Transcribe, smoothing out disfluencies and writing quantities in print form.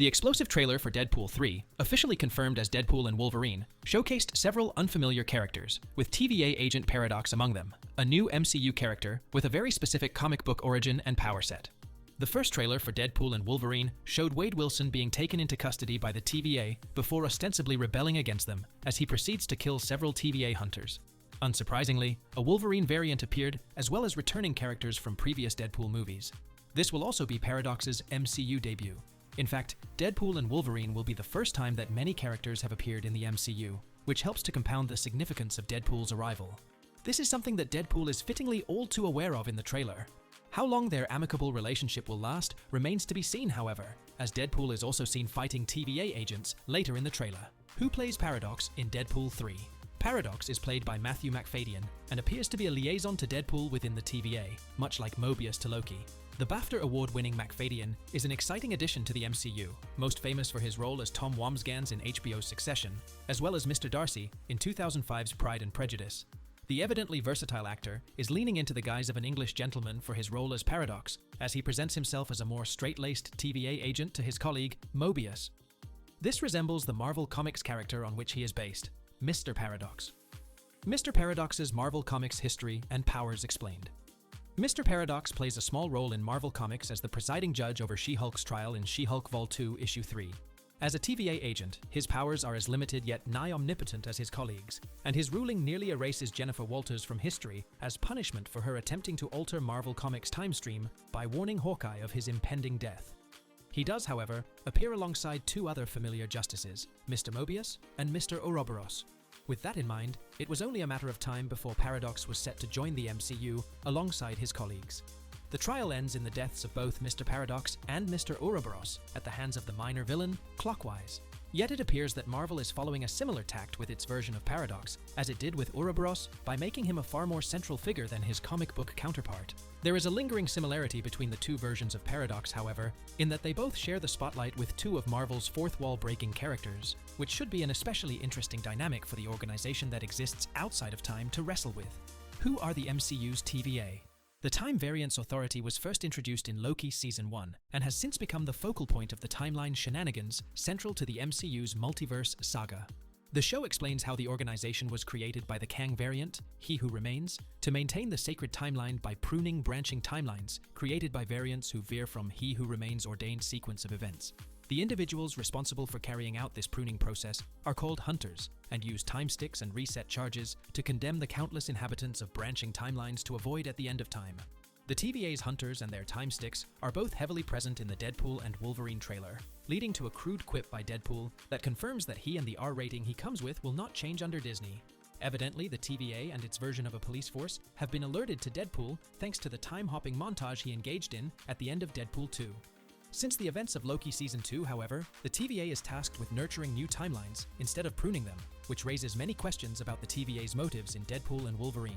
The explosive trailer for Deadpool 3, officially confirmed as Deadpool and Wolverine, showcased several unfamiliar characters, with TVA agent Paradox among them, a new MCU character with a very specific comic book origin and power set. The first trailer for Deadpool and Wolverine showed Wade Wilson being taken into custody by the TVA before ostensibly rebelling against them as he proceeds to kill several TVA hunters. Unsurprisingly, a Wolverine variant appeared, as well as returning characters from previous Deadpool movies. This will also be Paradox's MCU debut. In fact, Deadpool and Wolverine will be the first time that many characters have appeared in the MCU, which helps to compound the significance of Deadpool's arrival. This is something that Deadpool is fittingly all too aware of in the trailer. How long their amicable relationship will last remains to be seen, however, as Deadpool is also seen fighting TVA agents later in the trailer. Who plays Paradox in Deadpool 3? Paradox is played by Matthew Macfadyen and appears to be a liaison to Deadpool within the TVA, much like Mobius to Loki. The BAFTA award-winning Macfadyen is an exciting addition to the MCU, most famous for his role as Tom Wambsgans in HBO's Succession, as well as Mr. Darcy in 2005's Pride and Prejudice. The evidently versatile actor is leaning into the guise of an English gentleman for his role as Paradox, as he presents himself as a more straight-laced TVA agent to his colleague, Mobius. This resembles the Marvel Comics character on which he is based, Mr. Paradox. Mr. Paradox's Marvel Comics history and powers explained. Mr. Paradox plays a small role in Marvel Comics as the presiding judge over She-Hulk's trial in She-Hulk Vol. 2, Issue 3. As a TVA agent, his powers are as limited yet nigh omnipotent as his colleagues, and his ruling nearly erases Jennifer Walters from history as punishment for her attempting to alter Marvel Comics' time stream by warning Hawkeye of his impending death. He does, however, appear alongside two other familiar justices, Mr. Mobius and Mr. Ouroboros. With that in mind, it was only a matter of time before Paradox was set to join the MCU alongside his colleagues. The trial ends in the deaths of both Mr. Paradox and Mr. Ouroboros at the hands of the minor villain, Clockwise. Yet it appears that Marvel is following a similar tact with its version of Paradox, as it did with Ouroboros, by making him a far more central figure than his comic book counterpart. There is a lingering similarity between the two versions of Paradox, however, in that they both share the spotlight with two of Marvel's fourth-wall-breaking characters, which should be an especially interesting dynamic for the organization that exists outside of time to wrestle with. Who are the MCU's TVA? The Time Variance Authority was first introduced in Loki Season 1, and has since become the focal point of the timeline shenanigans central to the MCU's multiverse saga. The show explains how the organization was created by the Kang variant, He Who Remains, to maintain the sacred timeline by pruning branching timelines created by variants who veer from He Who Remains' ordained sequence of events. The individuals responsible for carrying out this pruning process are called Hunters, and use time sticks and reset charges to condemn the countless inhabitants of branching timelines to avoid at the end of time. The TVA's Hunters and their time sticks are both heavily present in the Deadpool and Wolverine trailer, leading to a crude quip by Deadpool that confirms that he and the R rating he comes with will not change under Disney. Evidently, the TVA and its version of a police force have been alerted to Deadpool thanks to the time-hopping montage he engaged in at the end of Deadpool 2. Since the events of Loki Season 2, however, the TVA is tasked with nurturing new timelines instead of pruning them, which raises many questions about the TVA's motives in Deadpool and Wolverine.